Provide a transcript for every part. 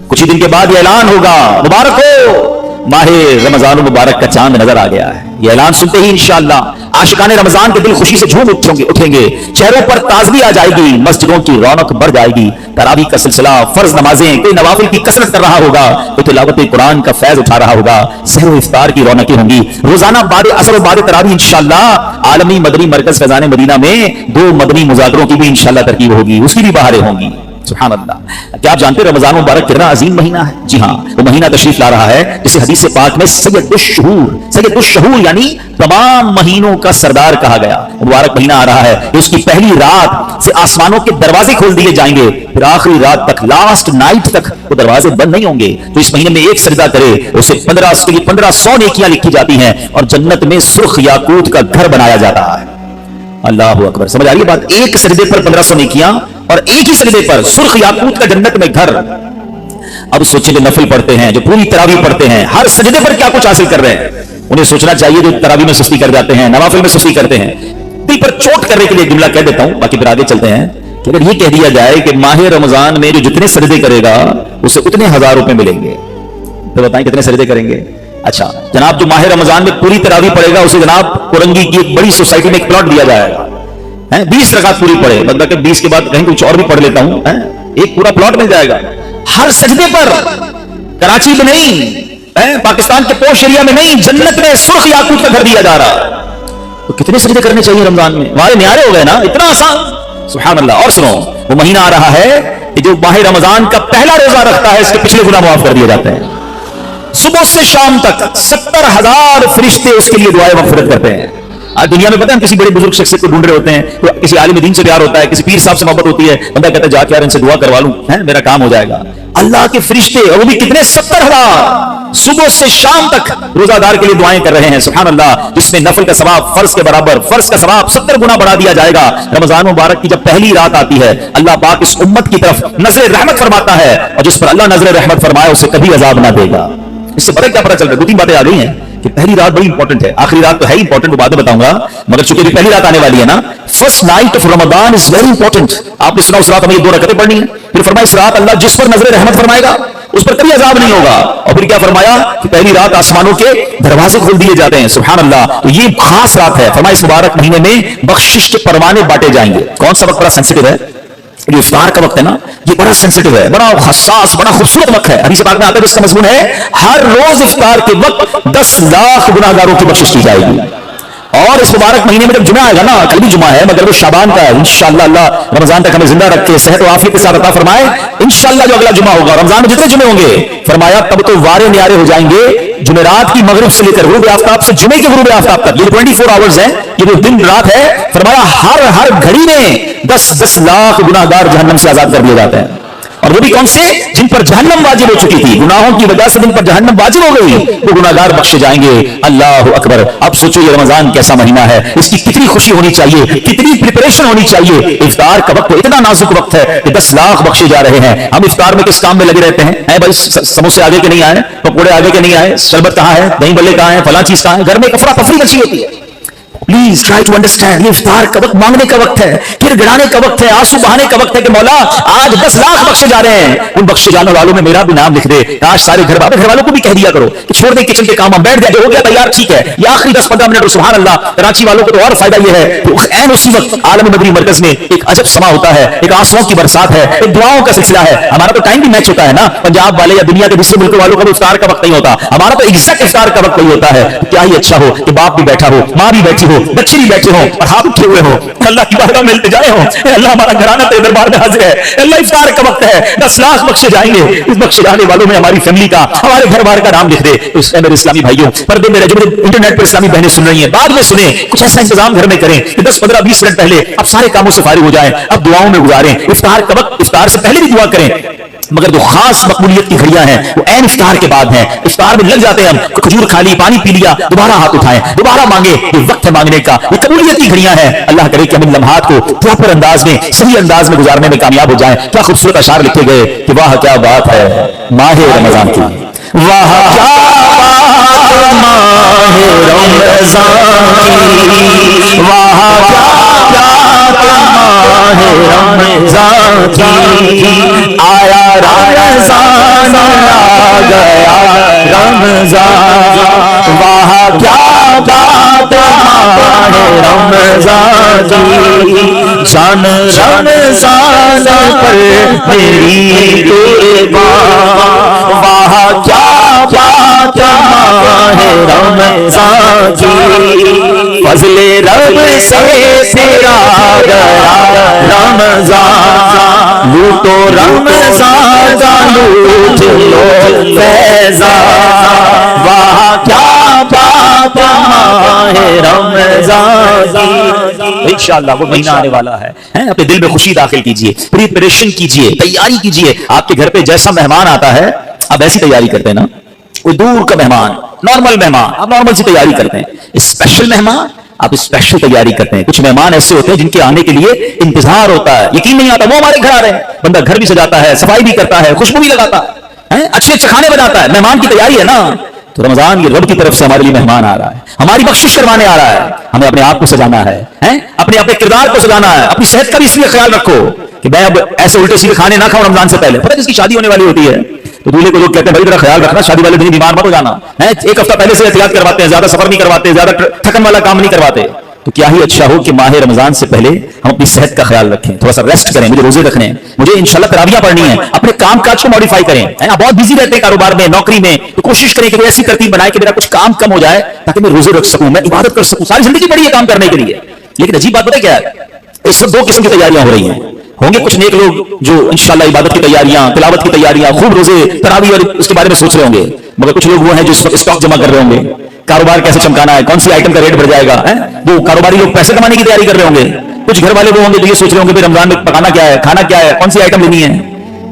कुछ ही दिन के बाद ये ऐलान होगा, मुबारक हो, माहे रमजान मुबारक का चांद नजर आ गया है। ये ऐलान सुनते ही इंशाअल्लाह आशिकाने रमजान के दिल खुशी से झूम उठेंगे, चेहरों पर ताजगी आ जाएगी, मस्जिदों की रौनक बढ़ जाएगी। तरावी का सिलसिला, फर्ज नमाजें, कोई नवाफिल की कसरत कर रहा होगा, कोई तिलावत कुरान का फैज उठा रहा होगा, सहर इफ्तार की रौनकें होंगी। रोजाना बाद असर और बाद तरावी इंशाअल्लाह आलमी मदनी मरकज फैजान मदीना में 2 मदनी मुज़ाकरों की भी इंशाअल्लाह तरकीब होगी, उसकी भी बहारें होंगी। सुभान अल्लाह। क्या आप जानते हैं रमजान मुबारक कितना अजीम महीना है? जी हाँ, वो महीना तशरीफ ला रहा है जिसे हदीस पाक में सैयदुश्शहूर यानी तमाम महीनों का सरदार कहा गया। मुबारक महीना आ रहा है, उसकी पहली रात से आसमानों के दरवाजे खोल दिए जाएंगे, फिर आखिरी रात तक, लास्ट नाइट तक वो दरवाजे बंद नहीं होंगे। तो इस महीने में एक सजदा करे उसे 1500 नेकियां लिखी जाती हैं और जन्नत में सुर्ख याकूत का घर बनाया जाता है। अल्लाह अकबर। समझ आ रही है बात? एक सजदे पर 1500 नेकियां और एक ही सजदे पर सुर्ख याकूत का जन्नत में घर। अब सोचिए जो नफल पढ़ते हैं, जो पूरी तरावी पढ़ते हैं, हर सजदे पर क्या कुछ हासिल कर रहे हैं। उन्हें सोचना चाहिए जो तरावी में सुस्ती कर जाते हैं, नवाफिल में सुस्ती करते हैं। दिल पर चोट करने के लिए जुमला कह देता हूं, बाकी फिर आगे चलते हैं कि अगर ये कह दिया जाए कि माह रमजान में जो जितने सजदे करेगा उसे उतने 1000 रुपए मिलेंगे, तो बताएं कितने सजदे करेंगे? अच्छा जनाब, जो माह रमजान में पूरी तरावी पढ़ेगा उसे जनाब कोरंगी की एक बड़ी सोसाइटी में एक प्लॉट दिया जाएगा, 20 रकात पूरी पढ़े, मतलब कि 20 के बाद कहीं कुछ और भी पढ़ लेता हूं, एक पूरा प्लॉट मिल जाएगा। हर सजदे पर, कराची में नहीं, पाकिस्तान के पोश एरिया में नहीं, जन्नत में सुर्ख याकूत का घर दिया जा रहा है। तो कितने सजदे करने चाहिए रमजान में? हमारे न्यारे हो गए ना, इतना आसान। सुभान अल्लाह। और सुनो, वो महीना आ रहा है कि जो माह रमजान का पहला रोजा रखता है इसके पिछले गुनाह माफ कर दिए जाते हैं। सुबह से शाम तक 70,000 फरिश्ते उसके लिए दुआएं मगफिरत करते हैं। आज दुनिया में पता है किसी बड़े बुजुर्ग शख्सियत को ढूंढ रहे होते हैं, तो किसी आलिम दीन से प्यार होता है, किसी पीर साहब से मोहब्बत होती है, बंदा कहता है जाके यार इनसे दुआ करवा लूं, मेरा काम हो जाएगा। अल्लाह के फरिश्ते, और वो भी कितने, 70,000 सुबह से शाम तक रोजादार के लिए दुआएं कर रहे हैं। सुभान अल्लाह। जिसमें नफल का सवाब फर्ज के बराबर, फर्ज का सवाब 70 गुना बढ़ा दिया जाएगा। रमजान मुबारक की जब पहली रात आती है, अल्लाह पाक इस उम्मत की तरफ नजर रहमत फरमाता है, और जिस पर अल्लाह नजर रहमत फरमाए उसे कभी अजाब ना देगा। इससे पता क्या पता चल रहा है? 2-3 बातें आ गई हैं कि पहली रात बड़ी इंपॉर्टेंट है, आखिरी रात तो है इंपॉर्टेंट, वो बाद में बताऊंगा, मगर चूंकि अभी पहली रात आने वाली है ना, first night of Ramzan is very important. आपने सुना उस रात हमें 2 रकअतें पढ़नी है, फिर फरमाया इस रात अल्लाह जिस पर नजर रहमत फरमाएगा उस पर कभी अजाब नहीं होगा, और फिर क्या फरमाया कि पहली रात आसमानों के दरवाजे खोल दिए जाते हैं। सुभान अल्लाह। तो ये खास रात है। फरमाया इस मुबारक महीने में बख्शिश के परवाने बांटे जाएंगे। कौन सा वक्त बड़ा सेंसिटिव है? ये इफ्तार का वक्त है ना, ये बड़ा सेंसिटिव है, बड़ा हसास, बड़ा खूबसूरत वक्त है। हदीस पाक में आता है जिसका मजमून है हर रोज इफ्तार के वक्त 10 लाख गुनाहगारों की बख्शिश की जाएगी। और इस मुबारक महीने में जब जुमा आएगा ना, कल भी जुमा है मगर वो शाबान का है, इंशाअल्लाह अल्लाह रमजान तक हमें जिंदा रखे, सेहत और आफियत के साथ अता फरमाए। इंशाअल्लाह जो अगला जुमा होगा, रमजान में जितने जुमे होंगे, फरमाया तब तो वारे न्यारे हो जाएंगे जुमेरात की मगरिब से लेकर गुरूब आफ्ताब से जुमे के गुरूब आफ्ताब तक। ये 24 आवर्स है, ये जो दिन रात है। फरमाया हर घड़ी में 10 लाख गुनाहगार जहन्नम से आजाद कर दिए जाते हैं। और वो भी कौन से? जिन पर जहन्नम वाजिब हो चुकी थी, गुनाहों की वजह से जिन पर जहन्नम वाजिब हो गई, वो गुनाहगार बख्शे जाएंगे। अल्लाह अकबर। अब सोचो ये रमजान कैसा महीना है, इसकी कितनी खुशी होनी चाहिए, कितनी प्रिपरेशन होनी चाहिए। इफ्तार का वक्त इतना नाजुक वक्त है कि 10 लाख बख्शे जा रहे हैं। हम इफ्तार में किस काम में लगे रहते हैं? भाई समोसे आगे के नहीं आए, पकौड़े आगे के नहीं आए, शरबत कहाँ है, दही बल्ले कहाँ है, फला चीज कहाँ है, घर में अफरा तफरी मची होती है। प्लीज ट्राई टू अंडरस्टैंड, ये इफ्तार का वक्त मांगने का वक्त है, गिड़गिड़ाने का वक्त है, आंसू बहाने का वक्त है कि मौला आज 10 लाख बख्शे जा रहे हैं। उन बख्शे जाने वालों में मेरा भी नाम लिख दे। काश सारे घर वालों को भी कह दिया करो कि छोड़ दे किचन के काम, हम बैठ जाए, जो हो गया तैयार ठीक है, ये आखिरी 10-15 मिनट। और सुभान अल्लाह, कराची वालों को तो और फायदा ये है कि ऐन उसी वक्त आलमी मदनी मरकज में एक अजब समा होता है, एक आंसुओं की बरसात है, एक दुआओं का सिलसिला है। हमारा तो टाइम भी मैच होता है ना, पंजाब वाले या दुनिया के दूसरे मुल्क वालों का इफ्तार का वक्त नहीं होता, हमारा तो एग्जैक्ट इफ्तार का वक्त नहीं होता है। क्या ही अच्छा हो कि बाप भी बैठा हो, माँ भी बैठी हो, बच्चे भी बैठे हो और हाथ उठे हुए हो, अल्लाह की बारगाह में इल्तिजाए हो, अल्लाह हमारा घराना तेरे दरबार में हाजिर है, अल्लाह इफ्तार का वक्त है, 10 लाख बख्शे जाएंगे। इस बख्शे जाने वालों में हमारी फैमिली का, हमारे घर बार का नाम लिख दे। तो इसमें मेरे इस्लामी भाइयों, पर्दे में जो इंटरनेट पर इस्लामी बहनें सुन रही हैं, बाद में सुने, कुछ ऐसा इंतजाम घर में करें कि 10, 15, 20 मिनट पहले अब सारे कामों से फारिग हो जाएं, अब दुआओं में गुजारें। इफ्तार का वक्त, इफ्तार से पहले भी दुआ करें, मगर जो खास मकबूलियत की घड़ियां हैं वो ऐन इफ्तार के बाद हैं। इफ्तार में लग जाते हैं, हम खजूर खा ली, पानी पी लिया, दोबारा हाथ उठाएं, दोबारा मांगे, ये वक्त है मांगने का, ये कबूलियत की घड़ियां हैं। अल्लाह करे कि हम इन लम्हात को प्रॉपर अंदाज में, सही अंदाज में गुजारने में कामयाब हो जाएं। क्या खूबसूरत अशार लिखे गए कि वाह क्या बात है माह रमजान की, वाह क्या बात माह रमजान की, वाह रमजान की, आया रमजान رمضان واہ کیا بات ماہ رمضان کی جان رمضان پر میری قربان واہ کیا بات ماہ رمضان کی فضل رب سے تیرا گیا رمضان لوٹو رمضان لوٹ لو فیضان واہ کیا بات ماہ رمضان کی انشاءاللہ وہ مہینہ آنے والا ہے اپنے دل میں خوشی داخل کیجئے پریپریشن کیجئے تیاری کیجئے آپ کے گھر پہ جیسا مہمان آتا ہے آپ ایسی تیاری کرتے ہیں نا کوئی دور کا مہمان نارمل مہمان آپ نارمل سی تیاری کرتے ہیں اسپیشل مہمان آپ اسپیشل تیاری کرتے ہیں کچھ مہمان ایسے ہوتے ہیں جن کے آنے کے لیے انتظار ہوتا ہے یقین نہیں آتا وہ ہمارے گھر آ رہے ہیں بندہ گھر بھی سجاتا ہے صفائی بھی کرتا ہے خوشبو بھی لگاتا ہے اچھے اچھے کھانے بناتا ہے مہمان کی تیاری ہے نا تو رمضان یہ رب کی طرف سے ہمارے لیے مہمان آ رہا ہے ہماری بخشش کروانے آ رہا ہے ہمیں اپنے آپ کو سجانا ہے اپنے کردار کو سجانا ہے اپنی صحت کا بھی اس لیے خیال رکھو کہ میں اب ایسے الٹے سیدھے کھانے نہ کھاؤں رمضان سے پہلے پتہ ہے جس کی شادی ہونے والی ہوتی ہے تو دولہے کو لوگ کہتے ہیں بھائی ذرا خیال رکھنا شادی والے دن بیمار مت ہو جانا ایک ہفتہ پہلے سے احتیاط کرواتے ہیں زیادہ سفر نہیں کرواتے زیادہ تھکن والا کام نہیں کرواتے تو کیا ہی اچھا ہو کہ ماہ رمضان سے پہلے ہم اپنی صحت کا خیال رکھیں تھوڑا سا ریسٹ کریں مجھے روزے رکھنے ہیں مجھے انشاءاللہ تراویح پڑھنی ہے اپنے کام کاج کو ماڈیفائی کریں آپ بہت بزی رہتے ہیں کاروبار میں نوکری میں تو کوشش کریں کہ کوئی ایسی ترتیب بنائے کہ میرا کچھ کام کم ہو جائے تاکہ میں روزے رکھ سکوں میں عبادت کر سکوں ساری زندگی پڑی ہے کام کرنے کے لیے لیکن عجیب بات پتہ ہے کیا ہے اس وقت دو قسم کی تیاریاں ہو رہی ہیں ہوں گے کچھ نیک لوگ جو انشاءاللہ عبادت کی تیاریاں تلاوت کی تیاریاں خوب روزے تراویح اور اس کے بارے میں سوچ رہے ہوں گے مگر کچھ لوگ وہ ہیں جو اس وقت اسٹاک جمع کر رہے ہوں گے کاروبار کیسے چمکانا ہے کون سی آئٹم کا ریٹ بڑھ جائے گا وہ کاروباری لوگ پیسے کمانے کی تیاری کر رہے ہوں گے کچھ گھر والے وہ ہوں گے جو یہ سوچ رہے ہوں گے رمضان میں پکانا کیا ہے کھانا کیا ہے کون سی آئٹم لینی ہے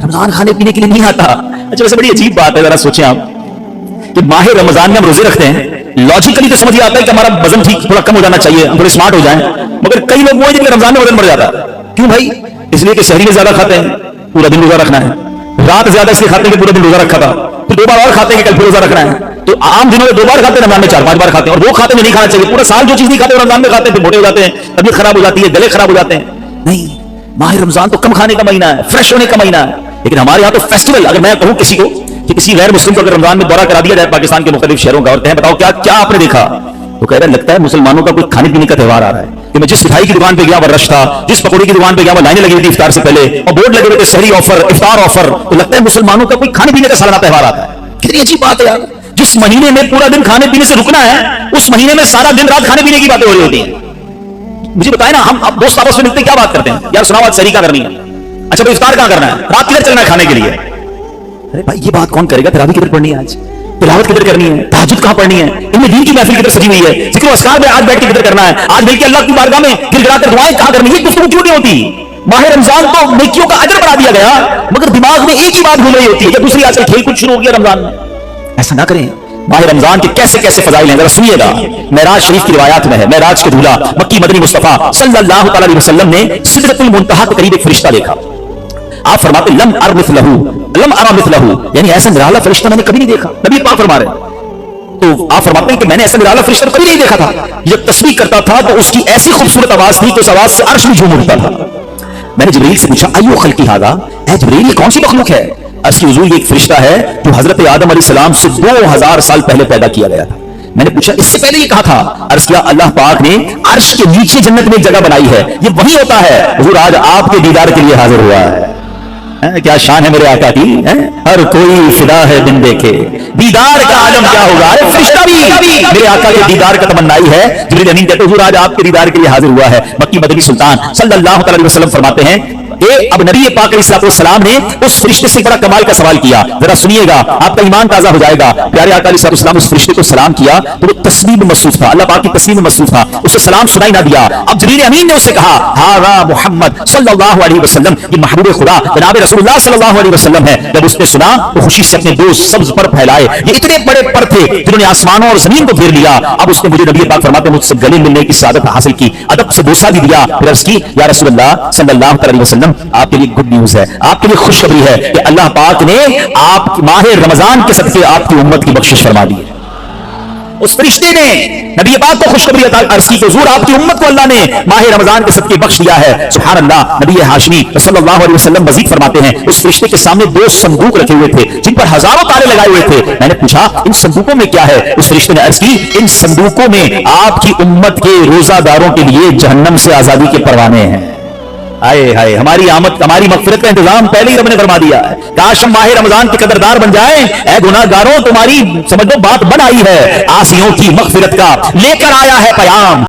رمضان کھانے پینے کے لیے نہیں آتا اچھا ویسے بڑی عجیب بات ہے ذرا سوچیں آپ کہ ماہ رمضان میں ہم روزے رکھتے ہیں لاجیکلی تو سمجھ آتا ہے کہ ہمارا وزن ٹھیک تھوڑا کم ہو جانا چاہیے ہم تھوڑے اسمارٹ ہو جائیں مگر کئی لوگ وہ ہیں جن کے رمضان میں وزن بڑھ جاتا ہے کیوں بھائی اس لیے کہ شہری میں زیادہ کھاتے ہیں پورا دن روزہ رکھنا ہے رات زیادہ اس لیے کھاتے ہیں کہ پورا دن روزہ رکھا تھا پھر 2 بار اور کھاتے ہیں کہ کل پھر روزہ رکھنا ہے تو عام دنوں میں 2 بار کھاتے ہیں رمضان میں 4-5 بار کھاتے ہیں اور وہ کھاتے میں نہیں کھانا چاہیے پورا سال جو چیز نہیں کھاتے رمضان میں کھاتے ہیں پھر موٹے ہو جاتے ہیں طبیعت خراب ہو جاتی ہے گلے خراب ہو جاتے ہیں نہیں ماہ رمضان تو کم کھانے کا مہینہ ہے فریش ہونے کا مہینہ ہے لیکن ہمارے یہاں تو فیسٹیول اگر میں کہوں کسی کو کہ کسی غیر مسلم کو اگر رمضان میں دورہ کرا دیا جائے پاکستان کے مختلف شہروں کا اور کہیں بتاؤ کیا کیا آپ نے دیکھا تو کہہ رہا لگتا ہے مسلمانوں کا کوئی کھانے پینے کا تہوار آ رہا ہے کہ میں جس مٹھائی کی دکان پہ گیا وہ رش تھا جس پکوڑی کی دکان پہ گیا وہ لائنیں لگی ہوئی تھی افطار سے پہلے اور بورڈ لگے ہوئے تھے سحری آفر افطار آفر تو لگتا ہے مسلمانوں کا کوئی کھانے پینے کا سالانہ تہوار آتا ہے کتنی عجیب بات ہے یار جس مہینے میں پورا دن کھانے پینے سے رکنا ہے اس مہینے میں سارا دن رات کھانے پینے کی باتیں ہو رہی ہوتی ہیں مجھے بتائیں نا ہم اب دوست آپس میں ملتے کیا بات کرتے ہیں یار سناؤ آج سحری کہاں کرنی ہے اچھا بھائی افطار کہاں کرنا ہے رات کدھر چلنا ہے کھانے کے لیے ارے بھائی یہ بات کون کرے گا تراویح کدھر پڑھنی ہے آج تلاوت کدھر کرنی ہے تہجد کہاں پڑھنی ہے ان میں دین کی محفل کدھر سجی ہوئی ہے ذکر و اذکار میں آج بیٹھ کے کدھر کرنا ہے آج مل کے اللہ کی بارگاہ میں گر گڑا کر دعائیں کہاں کرنی ہے یہ گفتگو کیوں نہیں ہوتی ماہ رمضان تو نیکیوں کا اجر بڑھا دیا گیا مگر دماغ میں ایک ہی بات گھوم رہی ہوتی ہے کہ دوسری آج کل کھیل کود شروع ہو گیا رمضان میں ایسا نہ کریں ماہ رمضان کے کیسے کیسے فضائل ہیں ذرا سنیے گا معراج شریف کی روایات میں ہے معراج کے دولہ مکی مدنی مصطفیٰ صلی اللہ تعالی علیہ وسلم نے سدرۃ المنتہا کے قریب ایک فرشتہ دیکھا آپ فرماتے لم ار مثلہ یعنی ایسا نرالا فرشتہ میں نے کبھی نہیں دیکھا نبی پاک فرما رہے تو آپ فرماتے ہیں کہ میں نے ایسا نرالا فرشتہ کبھی نہیں دیکھا تھا جب تسبیح کرتا تھا تو اس کی ایسی خوبصورت آواز تھی کہ اس آواز سے عرش بھی جھوم اٹھتا تھا میں نے جبریل سے پوچھا ایو خلقی ھذا اے جبریل یہ کون سی مخلوق ہے عرش کی حضور یہ ایک فرشتہ ہے جو حضرت آدم علیہ السلام سے 2000 سال پہلے پیدا کیا گیا تھا میں نے پوچھا اس سے پہلے یہ کہا تھا عرض کیا اللہ پاک نے عرش کے نیچے جنت میں ایک جگہ بنائی ہے یہ وہی ہوتا ہے حضور آج آپ کے دیدار کے لیے حاضر ہوا ہے کیا شان ہے میرے آقا کی ہر کوئی فدا ہے بن دیکھے دیدار کا عالم کیا ہوگا فرشتہ بھی میرے آقا کے دیدار کا تمنائی ہے جبریل امین کہتے حضور آج آپ کے دیدار کے لیے حاضر ہوا ہے مکی مدنی سلطان صلی اللہ علیہ وسلم فرماتے ہیں اب نبی پاک علیہ السلام نے اس فرشتے سے بڑا کمال کا سوال کیا ذرا سنیے گا آپ کا ایمان تازہ ہو جائے گا پیارے آقا علیہ السلام اس فرشتے کو سلام کیا تو وہ تسلیم میں مصروف تھا اللہ پاک کی تسلیم میں مصروف تھا اسے سلام سنائی نہ دیا اب جبریل امین نے اسے کہا ہاذا محمد صلی اللہ علیہ وسلم یہ محبوب خدا جناب رسول اللہ صلی اللہ علیہ وسلم ہے جب اس نے سنا تو خوشی سے اپنے دو سبز پر پھیلائے یہ اتنے بڑے پر تھے جنہوں نے آسمانوں اور زمین کو گھیر لیا اب اس نے مجھے نبی پاک فرماتے مجھ سے گلے ملنے کی سعادت حاصل کی ادب سے بوسہ بھی دیا پھر عرض کی یا رسول اللہ صلی اللہ علیہ وسلم آپ کے لیے گڈ نیوز ہے آپ کے لیے خوشخبری ہے کہ اللہ پاک نے آپ ماہ رمضان کے صدقے آپ کی امت کی بخشش فرما دی ہے उस फरिश्ते ने नबी पाक को खुशखबरी अर्ज की, हुजूर आपकी उम्मत को अल्लाह ने माह रमजान के सदके बख्श दिया है। सुभान अल्लाह। नबी हाशमी सल्लल्लाहु अलैहि वसल्लम मजीद फरमाते हैं, उस फरिश्ते के सामने 2 संदूक रखे हुए थे जिन पर हजारों ताले लगाए हुए थे। मैंने पूछा इन संदूकों में क्या है? उस फरिश्ते ने अर्ज की, इन संदूकों में आपकी उम्मत के रोजादारों के लिए जहन्नम से आजादी के परवाने हैं। हाय हाय, हमारी आमद, हमारी मगफिरत का इंतजाम पहले ही रब ने फरमा दिया है। काश हम माह रमजान के कदरदार बन जाएं। ऐ गुनाहगारों, तुम्हारी समझ लो बात बन आई है। आसियों की मगफिरत का लेकर आया है पैगाम।